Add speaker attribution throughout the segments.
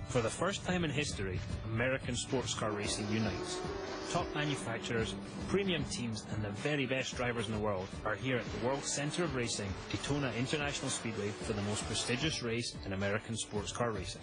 Speaker 1: For the first time in history, American sports car racing unites. Top manufacturers, premium teams and the very best drivers in the world are here at the world's centre of racing, Daytona International Speedway, for the most prestigious race in American sports car racing.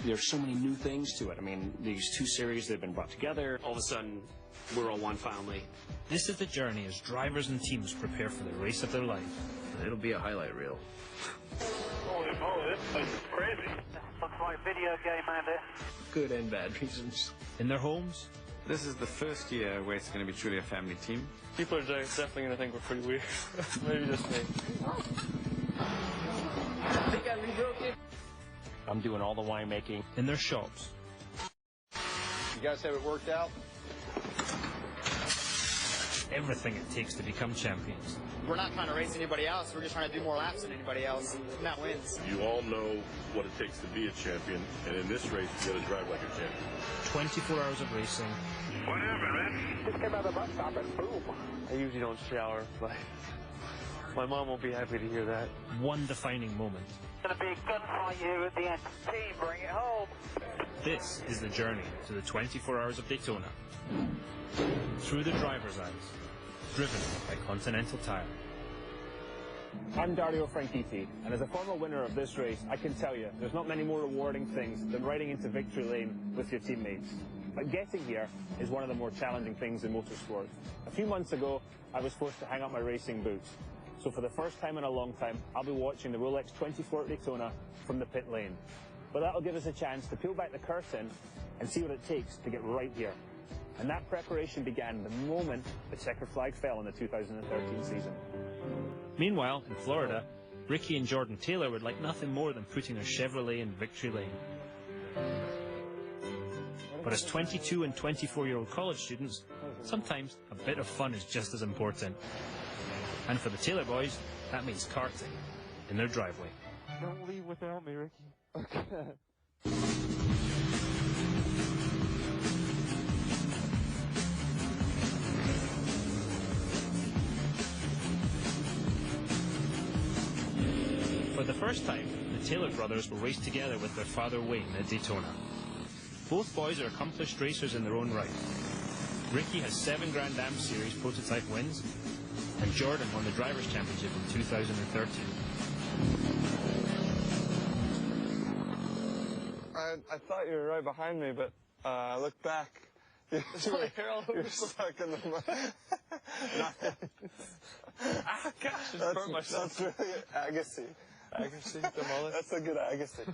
Speaker 2: There's so many new things to it. I mean, these two series that have been brought together, all of a sudden, we're all one family.
Speaker 1: This is the journey as drivers and teams prepare for the race of their life.
Speaker 3: It'll be a highlight reel.
Speaker 4: Holy moly, this place is crazy.
Speaker 5: Looks like a video game out there.
Speaker 3: Good and bad reasons.
Speaker 1: In their homes.
Speaker 6: This is the first year where it's going to be truly a family team.
Speaker 7: People are definitely going to think we're pretty weird. Maybe just me.
Speaker 5: I think I've been broken.
Speaker 2: I'm doing all the winemaking.
Speaker 1: In their shops.
Speaker 8: You guys have it worked out?
Speaker 1: Everything it takes to become champions.
Speaker 9: We're not trying to race anybody else, we're just trying to do more laps than anybody else, and that wins.
Speaker 4: You all know what it takes to be a champion, and in this race, you got to drive like a champion.
Speaker 1: 24 hours of racing.
Speaker 4: What happened, man?
Speaker 5: Just came out of the bus stop and boom.
Speaker 7: I usually don't shower, but my mom won't be happy to hear that.
Speaker 1: One defining moment.
Speaker 5: It's going to be a gunfight here at the end. Team, bring it home.
Speaker 1: This is the journey to the 24 hours of Daytona. Through the driver's eyes. Driven by Continental Tire.
Speaker 10: I'm Dario Franchitti, and as a former winner of this race, I can tell you there's not many more rewarding things than riding into victory lane with your teammates. But getting here is one of the more challenging things in motorsport. A few months ago, I was forced to hang up my racing boots. So for the first time in a long time, I'll be watching the Rolex 24 at Daytona from the pit lane. But that'll give us a chance to peel back the curtain and see what it takes to get right here. And that preparation began the moment the checkered flag fell in the 2013 season.
Speaker 1: Meanwhile, in Florida, Ricky and Jordan Taylor would like nothing more than putting their Chevrolet in victory lane. But as 22 and 24-year-old college students, sometimes a bit of fun is just as important. And for the Taylor boys, that means karting in their driveway.
Speaker 7: Don't leave without me, Ricky. Okay.
Speaker 1: For the first time, the Taylor brothers will race together with their father Wayne at Daytona. Both boys are accomplished racers in their own right. Ricky has 7 Grand Am Series prototype wins, and Jordan won the Drivers' Championship in 2013.
Speaker 8: I thought you were right behind me, but I looked back. You were stuck in the mud.
Speaker 7: Ah, gosh, I just burnt myself.
Speaker 8: That's really Agassi.
Speaker 7: Agassi, the mullet.
Speaker 8: That's a good Agassi.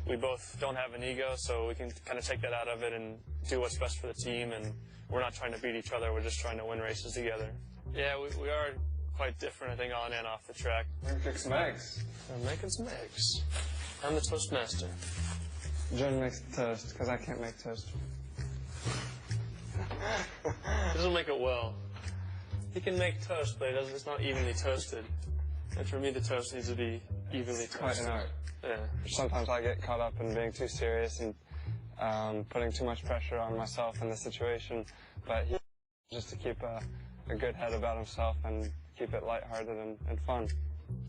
Speaker 7: We both don't have an ego, so we can kind of take that out of it and do what's best for the team, and we're not trying to beat each other, we're just trying to win races together. Yeah, we are quite different, I think, on and off the track.
Speaker 8: We're going to cook some eggs.
Speaker 7: I'm making some eggs. I'm the toastmaster.
Speaker 8: Jordan makes toast, because I can't make toast.
Speaker 7: He doesn't make it well. He can make toast, but it's not evenly toasted. And for me, the toast needs to be evenly toasted.
Speaker 8: Quite an art.
Speaker 7: Yeah.
Speaker 8: Sometimes I get caught up in being too serious and putting too much pressure on myself in the situation, but just to keep a good head about himself and keep it lighthearted and fun.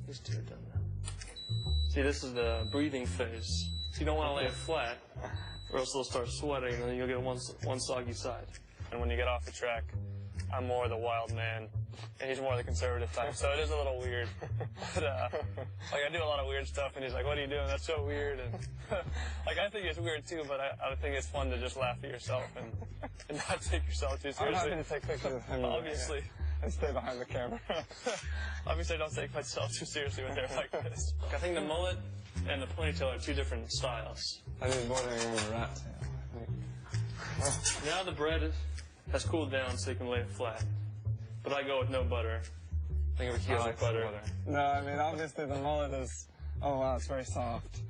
Speaker 7: These two have done that. See, this is the breathing phase. So you don't want to lay it flat, or else they'll start sweating, and then you'll get one soggy side. And when you get off the track, I'm more the wild man, and he's more the conservative type, so it is a little weird. But, like, I do a lot of weird stuff, and he's like, what are you doing? That's so weird. And, like, I think it's weird, too, but I think it's fun to just laugh at yourself and not take yourself too seriously.
Speaker 8: I'm happy to take pictures of him.
Speaker 7: Obviously.
Speaker 8: And stay behind the camera.
Speaker 7: Obviously, I don't take myself too seriously when they're like this. I think the mullet and the ponytail are two different styles.
Speaker 8: I think it's bordering on the rat tail.
Speaker 7: Now the bread has cooled down so you can lay it flat. But I go with no butter. I think it would like butter.
Speaker 8: No, I mean, obviously the mullet is, oh wow, it's very soft.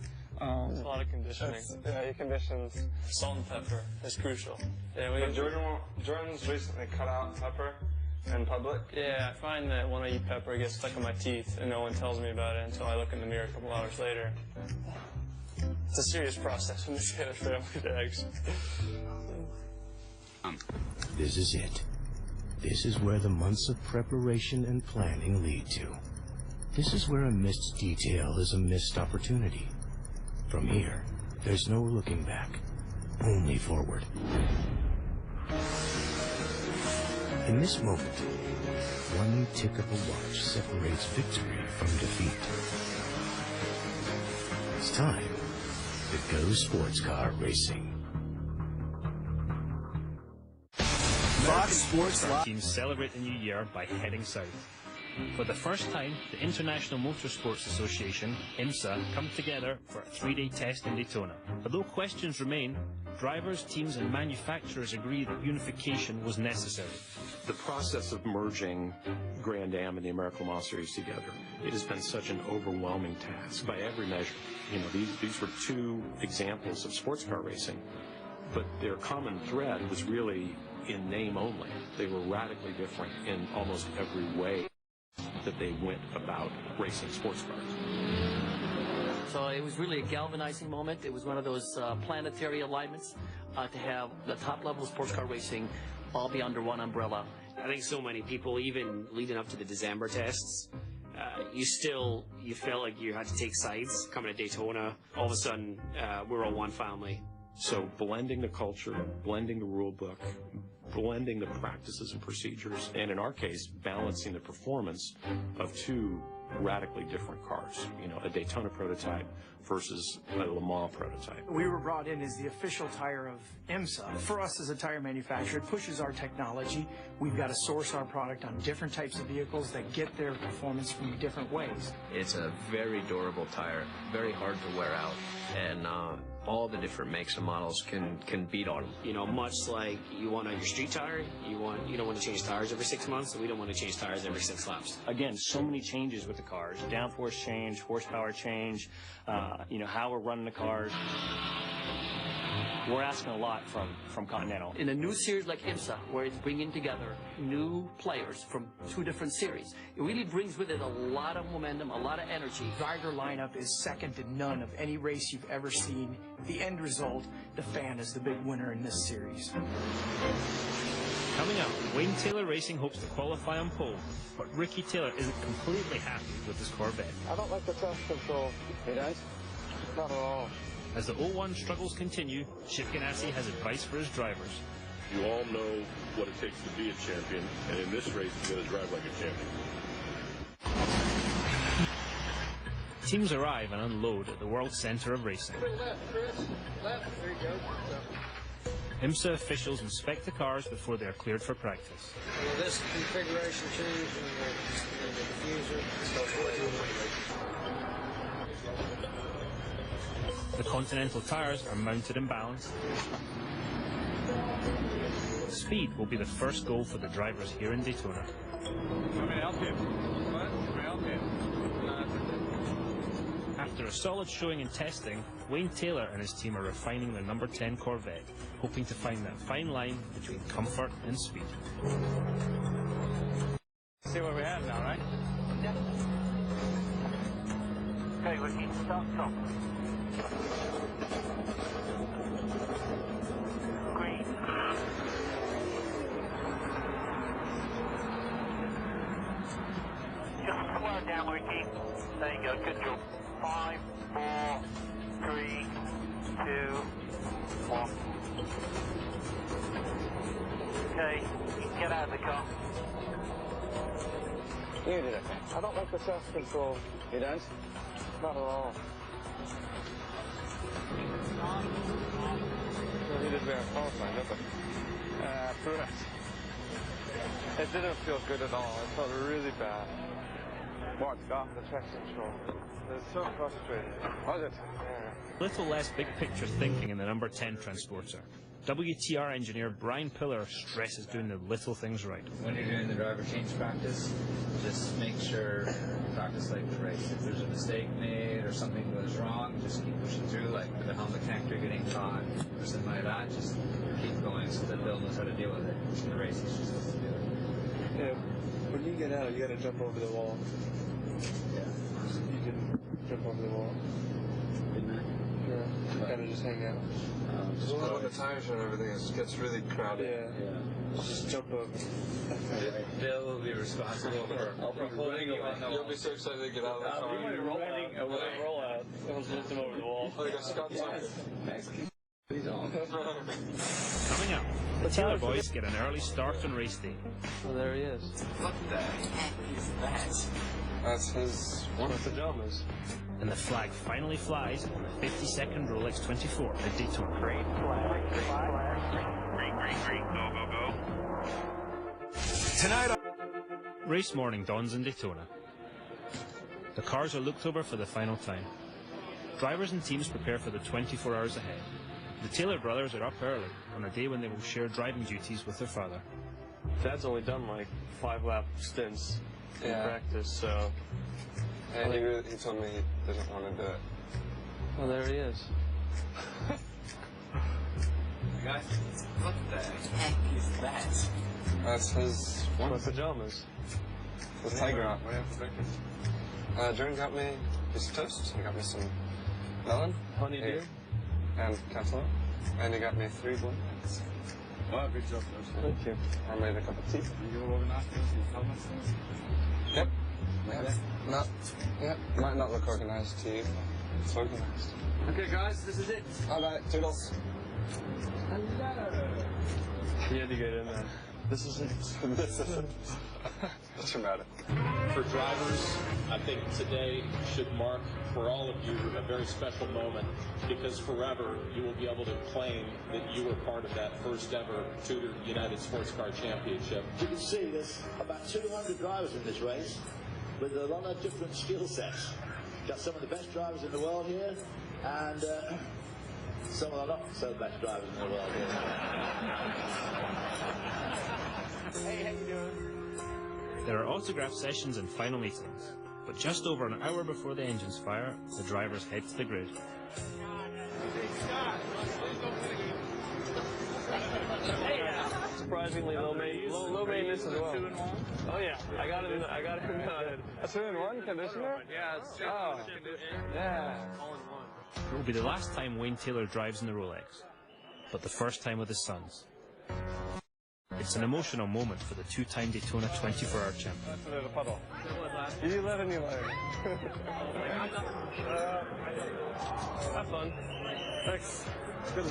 Speaker 7: It's a lot of conditioning.
Speaker 8: Yeah, he conditions.
Speaker 7: Salt and pepper is crucial. Yeah,
Speaker 8: Jordan's recently cut out pepper in public.
Speaker 7: Yeah, I find that when I eat pepper, it gets stuck in my teeth, and no one tells me about it until I look in the mirror a couple hours later. It's a serious process when you get a family eggs.
Speaker 11: This is it. This is where the months of preparation and planning lead to. This is where a missed detail is a missed opportunity. From here, there's no looking back, only forward. In this moment, one tick of a watch separates victory from defeat. It's time to go sports car racing.
Speaker 1: Fox Sports Live teams celebrate the new year by heading south. For the first time, the International Motorsports Association, IMSA, come together for a 3-day test in Daytona. Although questions remain, drivers, teams and manufacturers agree that unification was necessary.
Speaker 2: The process of merging Grand Am and the American Le Mans Series together, it has been such an overwhelming task by every measure. You know, these were two examples of sports car racing, but their common thread was really in name only. They were radically different in almost every way that they went about racing sports cars.
Speaker 12: So it was really a galvanizing moment. It was one of those planetary alignments to have the top level of sports car racing all be under one umbrella.
Speaker 2: I think so many people, even leading up to the December tests, you felt like you had to take sides coming to Daytona. All of a sudden, we're all one family. So blending the culture, blending the rule book, blending the practices and procedures, and in our case, balancing the performance of two radically different cars. You know, a Daytona prototype versus a Le Mans prototype.
Speaker 13: We were brought in as the official tire of IMSA. For us as a tire manufacturer, it pushes our technology. We've got to source our product on different types of vehicles that get their performance from different ways.
Speaker 3: It's a very durable tire, very hard to wear out, and all the different makes and models can beat on them.
Speaker 2: You know, much like you want on your street tire, you don't want to change tires every 6 months, and we don't want to change tires every 6 laps.
Speaker 1: Again, so many changes with the cars. Downforce change, horsepower change, how we're running the cars. We're asking a lot from Continental.
Speaker 12: In a new series like IMSA, where it's bringing together new players from two different series, it really brings with it a lot of momentum, a lot of energy.
Speaker 13: Driver lineup is second to none of any race you've ever seen. The end result, the fan is the big winner in this series.
Speaker 1: Coming up, Wayne Taylor Racing hopes to qualify on pole, but Ricky Taylor isn't completely happy with his Corvette.
Speaker 8: I don't like the thrust control.
Speaker 3: He does?
Speaker 8: Not at all.
Speaker 1: As the 01 struggles continue, Chip Ganassi has advice for his drivers.
Speaker 4: You all know what it takes to be a champion, and in this race, you got to drive like a champion.
Speaker 1: Teams arrive and unload at the World Center of Racing.
Speaker 8: Left, Chris. Left. There you go.
Speaker 1: IMSA officials inspect the cars before they are cleared for practice.
Speaker 8: This configuration change and the diffuser.
Speaker 1: The Continental tires are mounted and balanced. Speed will be the first goal for the drivers here in Daytona. After a solid showing in testing, Wayne Taylor and his team are refining their number 10 Corvette, hoping to find that fine line between comfort and speed.
Speaker 7: See what we have now, right?
Speaker 5: Yeah. Okay, we keep stop. Green. Just slow down, Ricky. There you go, good job. 5, 4, 3, 2, 1. Okay, you can get out of the car.
Speaker 8: You did it. I don't like the thrust control.
Speaker 3: He does?
Speaker 8: Not at all. He did very qualifying, doesn't it? Correct. It didn't feel good at all. It felt really bad. Walked off the traction control. It was so frustrating. Was it? Yeah.
Speaker 1: Little less big picture thinking in the number 10 Transporter. WTR engineer Brian Pillar stresses doing the little things right.
Speaker 14: When you're doing the driver change practice, just make sure you practice like the race. If there's a mistake made or something goes wrong, just keep pushing through, like with the helmet connector getting caught or something like that. Just keep going so that Bill knows how to deal with it. In the race, he's just supposed to do it.
Speaker 8: Yeah. When you get out, you got to jump over the wall.
Speaker 14: Yeah.
Speaker 8: You can jump over the wall. Yeah. Kind of just hang out. Just when the tires and everything gets really crowded. Yeah. Just jump over.
Speaker 14: Bill will be responsible for putting you on the wall.
Speaker 8: You'll be so excited to get out of the car.
Speaker 7: Rolling a rollout. Someone's lifting over the wall.
Speaker 8: Oh, they got Scott's on.
Speaker 1: Coming up, the Taylor boys get an early start on race day.
Speaker 7: Oh, there he is.
Speaker 14: What the heck is that?
Speaker 8: That's his one of the pajamas.
Speaker 1: And the flag finally flies on the 52nd Rolex 24 at Daytona.
Speaker 5: Green flag, green flag. Green, go, go, go.
Speaker 11: Tonight,
Speaker 1: Race morning dawns in Daytona. The cars are looked over for the final time. Drivers and teams prepare for the 24 hours ahead. The Taylor brothers are up early on a day when they will share driving duties with their father.
Speaker 7: Dad's only done like 5-lap stints in practice, so...
Speaker 8: And he told me he doesn't want to do it.
Speaker 7: Oh, there he is.
Speaker 14: Guys, what the heck is that?
Speaker 8: That's his one of the pajamas. His tiger out.
Speaker 14: What do you have for breakfast?
Speaker 8: Jordan got me a piece of toast. He got me some melon.
Speaker 7: Honeydew.
Speaker 8: And cantaloupe. And he got me 3 blankets.
Speaker 14: Wow, good job, guys.
Speaker 8: Thank you. I made a cup of tea.
Speaker 14: You all organized those helmets?
Speaker 8: Yep. Might not look organized to you, but it's organized.
Speaker 14: Okay, guys, this is it.
Speaker 8: All right, toodles.
Speaker 7: He had to get in there. This is it.
Speaker 8: This is it. That's dramatic.
Speaker 15: For drivers, I think today should mark for all of you a very special moment, because forever you will be able to claim that you were part of that first ever Tudor United Sports Car Championship.
Speaker 16: You can see there's about 200 drivers in this race with a lot of different skill sets. Got some of the best drivers in the world here, and some of the not so best drivers in the world here.
Speaker 5: Hey, how you doing?
Speaker 1: There are autograph sessions and final meetings, but just over an hour before the engines fire, the drivers head to the grid.
Speaker 7: Surprisingly low maintenance as well. Oh yeah, I got it in
Speaker 8: A 2-in-1 conditioner?
Speaker 7: Yeah, it's
Speaker 8: Yeah.
Speaker 1: It will be the last time Wayne Taylor drives in the Rolex, but the first time with his sons. It's an emotional moment for the two-time Daytona 24-hour champion.
Speaker 8: That's a little puddle. You let him, you learn.
Speaker 7: Have fun. Thanks. Good.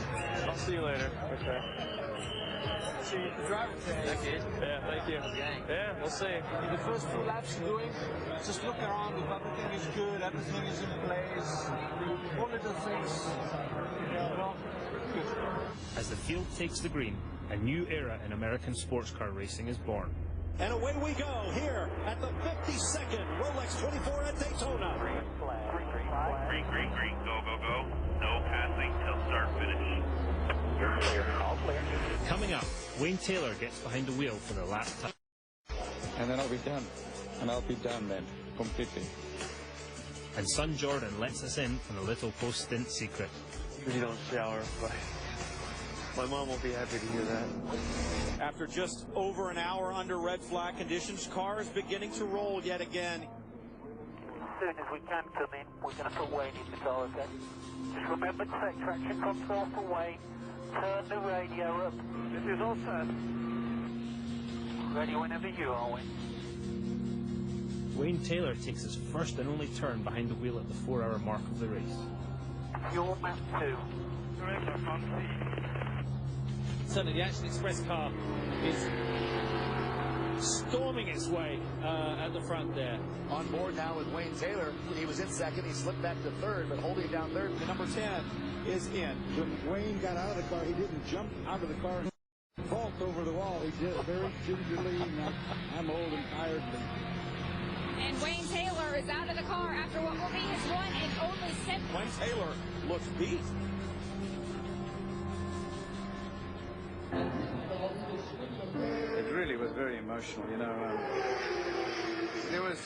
Speaker 7: I'll see you later. Okay.
Speaker 5: See you at the driver's test.
Speaker 7: Yeah, thank you. Yeah, we'll see.
Speaker 5: The first few laps you're doing, just look around. If everything is good, everything is in place. All little things.
Speaker 1: As the field takes the green, a new era in American sports car racing is born.
Speaker 17: And away we go here at the 52nd Rolex 24 at Daytona.
Speaker 5: Green flag. Green flag.
Speaker 18: Green. Go, go, go. No passing till start finish.
Speaker 5: You're clear. All clear.
Speaker 1: Coming up, Wayne Taylor gets behind the wheel for the last time.
Speaker 6: And then I'll be done. And I'll be done then, completely.
Speaker 1: And son Jordan lets us in on a little post-stint secret.
Speaker 7: You don't shower, but my mom will be happy to hear that.
Speaker 17: After just over an hour under red flag conditions, cars beginning to roll yet again.
Speaker 5: As soon as we can come in, we're going to put Wayne in the car, okay? Just remember to take traction control for Wayne. Turn the radio up. This is all set. Ready whenever you are, Wayne.
Speaker 1: Wayne Taylor takes his first and only turn behind the wheel at the 4-hour mark of the race.
Speaker 5: Your map 2.
Speaker 17: Suddenly, the Action Express car is storming its way at the front there.
Speaker 9: On board now with Wayne Taylor. He was in second. He slipped back to third, but holding down third.
Speaker 17: The number 10 is in.
Speaker 19: When Wayne got out of the car, he didn't jump out of the car and vault over the wall. He did it very gingerly. I'm old and tired.
Speaker 20: And Wayne Taylor is out of the car after what will be his one and only 7.
Speaker 17: Wayne Taylor looks beat.
Speaker 6: It really was very emotional, you know. There was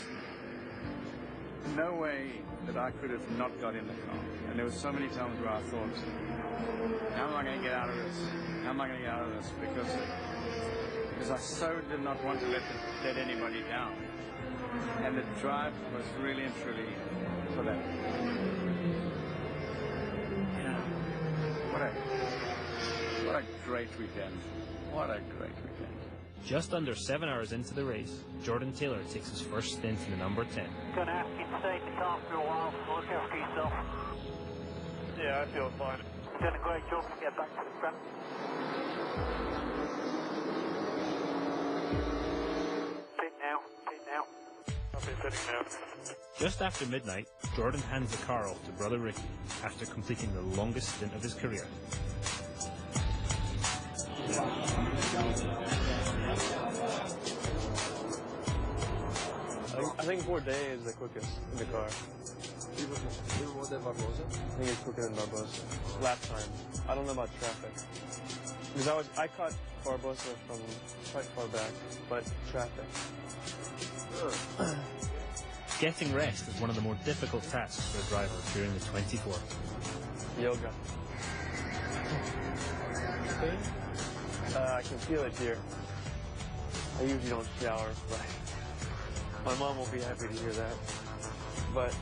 Speaker 6: no way that I could have not got in the car. And there were so many times where I thought, how am I going to get out of this? How am I going to get out of this? Because I so did not want to let anybody down. And the drive was really and truly for that. You know, what a great weekend. What a great weekend.
Speaker 1: Just under 7 hours into the race, Jordan Taylor takes his first stint in the number 10.
Speaker 5: Going to ask you to stay in the car for a while, so look after yourself.
Speaker 7: Yeah, I feel fine.
Speaker 5: You've done a great job to get back to the front. Sit now, sit now.
Speaker 7: I'll be sitting now.
Speaker 1: Just after midnight, Jordan hands the car off to brother Ricky after completing the longest stint of his career.
Speaker 7: I think Bourdais is the quickest in the car.
Speaker 8: Even more than Barbosa?
Speaker 7: I think he's quicker than Barbosa. Lap time. I don't know about traffic. Because I caught Barbosa from quite far back, but traffic.
Speaker 1: Getting rest is one of the more difficult tasks for a driver during the 24.
Speaker 7: Yoga. I can feel it here. I usually don't shower, but my mom will be happy to hear that. But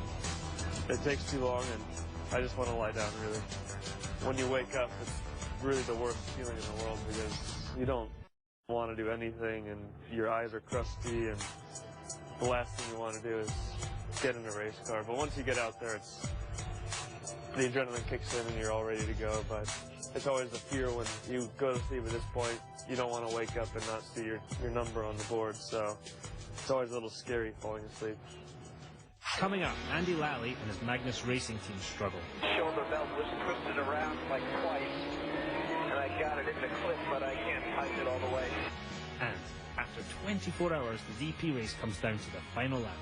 Speaker 7: it takes too long, and I just want to lie down, really. When you wake up, it's really the worst feeling in the world because you don't want to do anything, and your eyes are crusty, and the last thing you want to do is get in a race car. But once you get out there, the adrenaline kicks in, and you're all ready to go. But it's always the fear when you go to sleep at this point. You don't want to wake up and not see your number on the board, so it's always a little scary falling asleep.
Speaker 1: Coming up, Andy Lally and his Magnus Racing team struggle.
Speaker 5: Shoulder belt was twisted around like twice, and I got it in the clip, but I can't tighten it all the way.
Speaker 1: And after 24 hours, the VP race comes down to the final lap.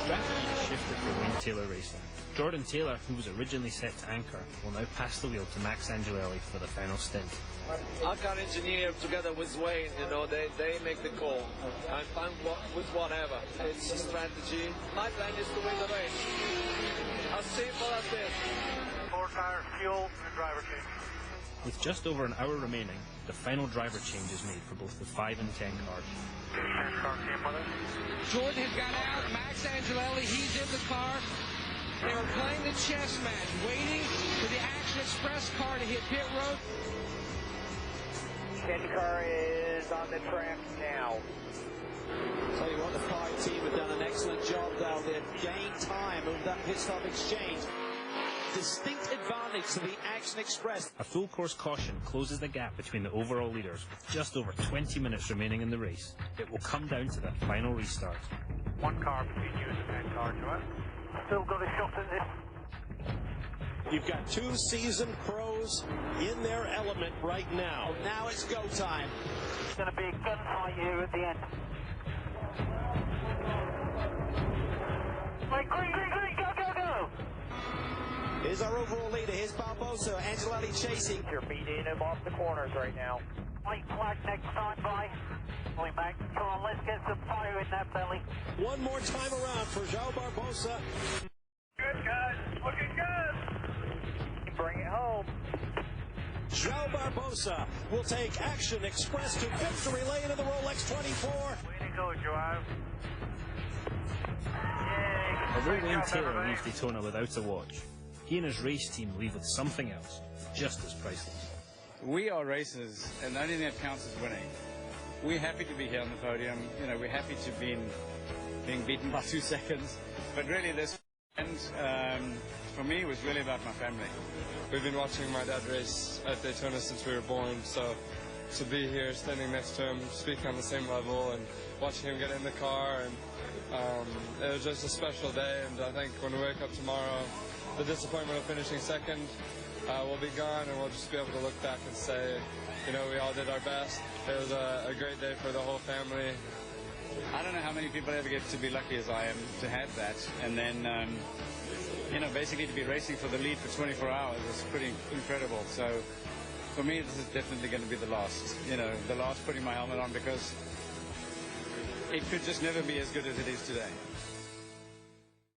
Speaker 1: Strategy shifted for Wayne Taylor Racing. Jordan Taylor, who was originally set to anchor, will now pass the wheel to Max Angelelli for the final stint.
Speaker 21: Our car engineer together with Wayne, they make the call. I'm fine with whatever. It's a strategy. My plan is to win the race. As simple as this.
Speaker 5: 4 tires, fuel, and driver change.
Speaker 1: With just over an hour remaining, the final driver change is made for both the 5 and 10 cars.
Speaker 22: Jordan has got out. Max Angelelli, he's in the car. They were playing the chess match, waiting for the Action Express car to hit pit road.
Speaker 5: Candy car is on the track now.
Speaker 17: Tell you what, the 5 team have done an excellent job, though. They've gained time of that pit stop exchange. Distinct advantage to the Action Express.
Speaker 1: A full course caution closes the gap between the overall leaders with just over 20 minutes remaining in the race. It will come down to the final restart.
Speaker 5: 1 car between you and the 10 car, Joel. Still got a shot at this.
Speaker 17: You've got 2 seasoned pros in their element right now. Now it's go time.
Speaker 5: It's going to be a gunfight here at the end. Wait, green, go!
Speaker 17: Here's our overall leader. Here's Barbosa. Angelelli chasing.
Speaker 5: You're beating him off the corners right now. White flag next time by. Going back. Come on, let's get some fire in that belly.
Speaker 17: One more time around for João Barbosa.
Speaker 5: Good, guys. Looking good. Bring it home.
Speaker 17: João Barbosa will take Action Express to victory lane in the Rolex 24.
Speaker 5: Way to go, João.
Speaker 1: Although Wayne Taylor leaves Daytona without a watch, he and his race team leave with something else, just as priceless.
Speaker 6: We are racers, and the only thing that counts is winning. We're happy to be here on the podium. We're happy to be being beaten by 2 seconds. But really, this for me was really about my family.
Speaker 8: We've been watching my dad race at Daytona since we were born, so to be here, standing next to him, speaking on the same level, and watching him get in the car, and it was just a special day. And I think when we wake up tomorrow, the disappointment of finishing second will be gone, and we'll just be able to look back and say, we all did our best. It was a great day for the whole family.
Speaker 6: I don't know how many people ever get to be lucky as I am to have that. And then, basically to be racing for the lead for 24 hours is pretty incredible. So for me, this is definitely going to be the last. The last putting my helmet on, because it could just never be as good as it is today.